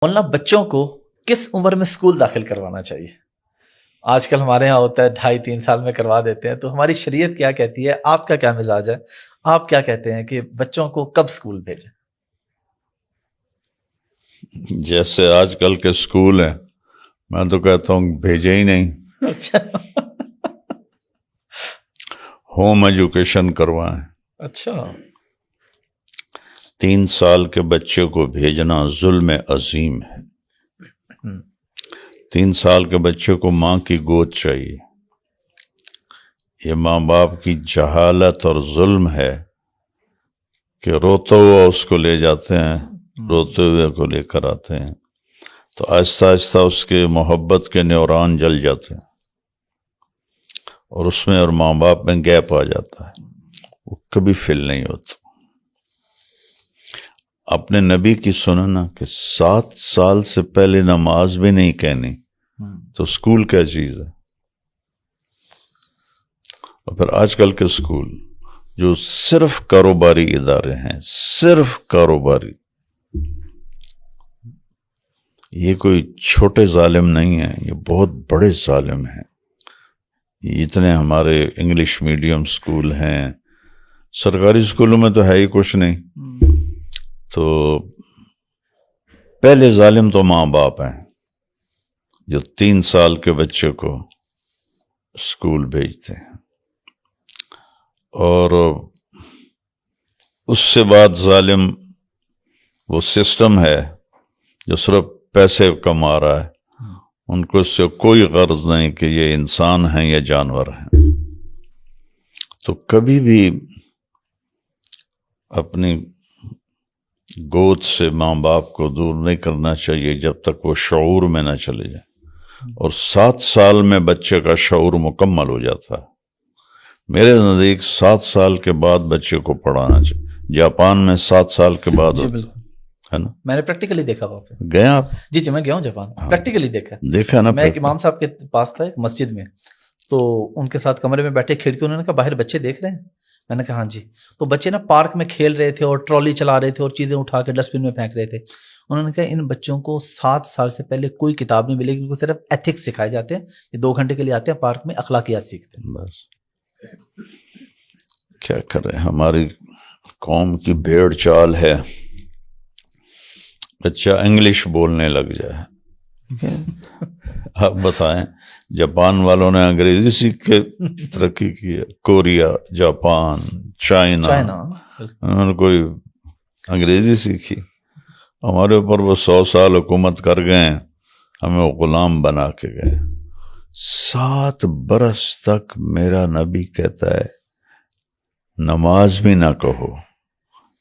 مولانا بچوں کو کس عمر میں اسکول داخل کروانا چاہیے؟ آج کل ہمارے یہاں ہوتا ہے 2.5-3 سال میں کروا دیتے ہیں، تو ہماری شریعت کیا کہتی ہے؟ آپ کا کیا مزاج ہے؟ آپ کیا کہتے ہیں کہ بچوں کو کب اسکول بھیجیں؟ جیسے آج کل کے اسکول ہیں، میں تو کہتا ہوں بھیجے ہی نہیں، اچھا ہوم ایجوکیشن کروائیں۔ اچھا 3 سال کے بچے کو بھیجنا ظلم عظیم ہے۔ 3 سال کے بچے کو ماں کی گود چاہیے۔ یہ ماں باپ کی جہالت اور ظلم ہے کہ روتا ہوا اس کو لے جاتے ہیں، روتے ہوئے کو لے کر آتے ہیں، تو آہستہ آہستہ اس کے محبت کے نیوران جل جاتے ہیں، اور اس میں اور ماں باپ میں گیپ آ جاتا ہے، وہ کبھی فل نہیں ہوتا۔ اپنے نبی کی سنو نا کہ 7 سال سے پہلے نماز بھی نہیں کہنی، تو اسکول کیا چیز ہے؟ اور پھر آج کل کے اسکول جو صرف کاروباری ادارے ہیں، صرف کاروباری، یہ کوئی چھوٹے ظالم نہیں ہیں، یہ بہت بڑے ظالم ہیں۔ اتنے ہمارے انگلش میڈیم اسکول ہیں، سرکاری اسکولوں میں تو ہے ہی کچھ نہیں، تو پہلے ظالم تو ماں باپ ہیں جو 3 سال کے بچے کو اسکول بھیجتے ہیں، اور اس سے بعد ظالم وہ سسٹم ہے جو صرف پیسے کما رہا ہے، ان کو اس سے کوئی غرض نہیں کہ یہ انسان ہیں یا جانور ہیں۔ تو کبھی بھی اپنی گود سے ماں باپ کو دور نہیں کرنا چاہیے جب تک وہ شعور میں نہ چلے جائیں، اور 7 سال میں بچے کا شعور مکمل ہو جاتا ہے۔ میرے نزدیک 7 سال کے بعد بچے کو پڑھانا چاہیے۔ جاپان میں 7 سال کے بعد جی بالکل ہے نا، میں نے پریکٹیکلی دیکھا وہاں پہ۔ گئے آپ؟ جی میں گیا ہوں جاپان، پریکٹیکلی دیکھا نا، میں ایک امام صاحب کے پاس تھا ایک مسجد میں، تو ان کے ساتھ کمرے میں بیٹھے، کھڑکی، انہوں نے کہا باہر بچے دیکھ رہے ہیں؟ میں نے کہا ہاں جی۔ تو بچے نا پارک میں کھیل رہے تھے اور ٹرالی چلا رہے تھے اور چیزیں اٹھا کے ڈسٹ بن میں پھینک رہے تھے۔ انہوں نے کہا ان بچوں کو 7 سال سے پہلے کوئی کتاب نہیں ملے گی، کیونکہ صرف ایتھکس سکھائے جاتے ہیں، یہ 2 گھنٹے کے لیے آتے ہیں پارک میں، اخلاقیات سیکھتے ہیں۔ بس کیا کریں، ہماری قوم کی بھیڑ چال ہے، بچہ انگلش بولنے لگ جائے۔ آپ بتائیں، جاپان والوں نے انگریزی سیکھ کے ترقی کی ہے، کوریا، جاپان، چائنا، انہوں نے کوئی انگریزی سیکھی؟ ہمارے اوپر وہ 100 سال حکومت کر گئے ہیں، ہمیں وہ غلام بنا کے گئے۔ 7 برس تک میرا نبی کہتا ہے نماز بھی نہ کہو،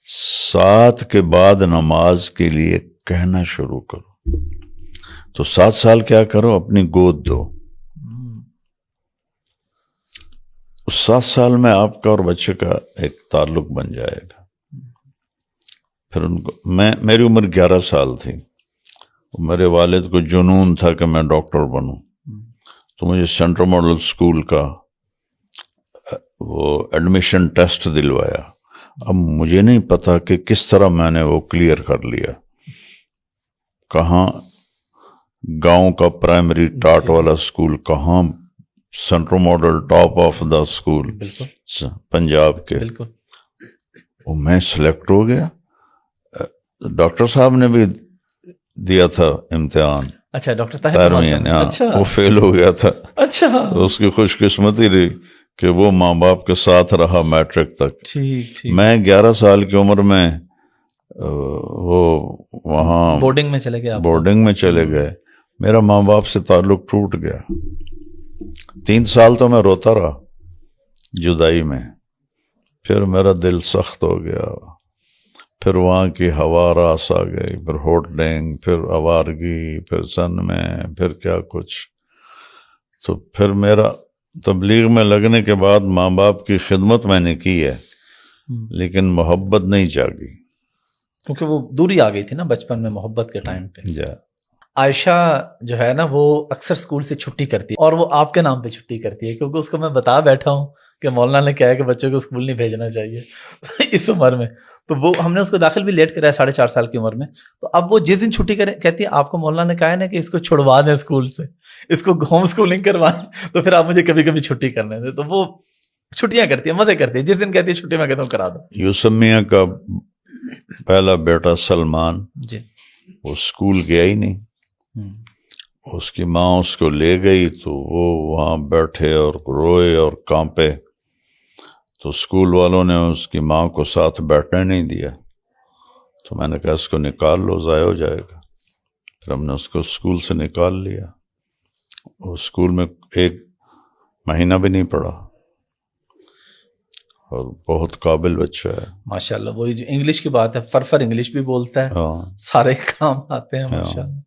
7 کے بعد نماز کے لیے کہنا شروع کرو۔ تو 7 سال کیا کرو، اپنی گود دو۔ اس 7 سال میں آپ کا اور بچے کا ایک تعلق بن جائے گا۔ پھر ان کو میری عمر 11 سال تھی، میرے والد کو جنون تھا کہ میں ڈاکٹر بنوں، تو مجھے سینٹرل ماڈل اسکول کا وہ ایڈمیشن ٹیسٹ دلوایا۔ اب مجھے نہیں پتا کہ کس طرح میں نے وہ کلیئر کر لیا، کہاں گاؤں کا پرائمری ٹاٹ والا اسکول، کہاں central model top of the school Punjab کے، وہ میں سلیکٹ ہو گیا۔ ڈاکٹر صاحب نے بھی دیا تھا امتحان، اچھا ڈاکٹر طاہر، وہ فیل ہو گیا تھا۔ اچھا اس کی خوش قسمتی رہی کہ وہ ماں باپ کے ساتھ رہا میٹرک تک۔ میں 11 سال کی عمر میں وہ وہاں بورڈنگ میں چلے گئے، بورڈنگ میں چلے گئے، میرا ماں باپ سے تعلق ٹوٹ گیا۔ 3 سال تو میں روتا رہا جدائی میں، پھر میرا دل سخت ہو گیا، پھر وہاں کی ہوا راس آ گئی، پھر ہوٹلنگ، پھر آوارگی، پھر سن میں، پھر کیا کچھ۔ تو پھر میرا تبلیغ میں لگنے کے بعد ماں باپ کی خدمت میں نے کی ہے، لیکن محبت نہیں جاگی، کیونکہ وہ دوری آ گئی تھی نا بچپن میں محبت کے ٹائم پہ۔ عائشہ جو ہے نا وہ اکثر اسکول سے چھٹی کرتی ہے اور وہ آپ کے نام پہ چھٹی کرتی ہے، کیونکہ اس کو میں بتا بیٹھا ہوں کہ مولانا نے کہا ہے کہ بچوں کو اسکول نہیں بھیجنا چاہیے اس عمر میں. تو وہ ہم نے اس کو داخل بھی لیٹ کرایا 4.5 سال کی عمر میں. تو اب وہ جس دن چھٹی کرے کہتی ہے آپ کو مولانا نے کہا ہے نا کہ اس کو چھڑوا دیں اسکول سے، اس کو ہوم اسکولنگ کروائیں، تو پھر آپ مجھے کبھی کبھی چھٹی کرنے دیں. تو وہ چھٹیاں کرتی ہے، مزے کرتی ہے، جس دن کہتی ہے چھٹی میں کہتا ہوں کرا دو. یوسف میاں کا پہلا بیٹا سلمان جی وہ اسکول گیا ہی نہیں. اس کی ماں اس کو لے گئی تو وہ وہاں بیٹھے اور روئے اور کانپے. تو اسکول والوں نے اس کی ماں کو ساتھ بیٹھنے نہیں دیا. تو میں نے کہا اس کو نکال لو، ضائع ہو جائے گا. پھر ہم نے اس کو اسکول سے نکال لیا. وہ اسکول میں 1 مہینہ بھی نہیں پڑھا اور بہت قابل بچہ ہے ماشاء اللہ. وہی جو انگلش کی بات ہے، فرفر انگلش بھی بولتا ہے، ہاں سارے کام آتے ہیں ماشاء اللہ.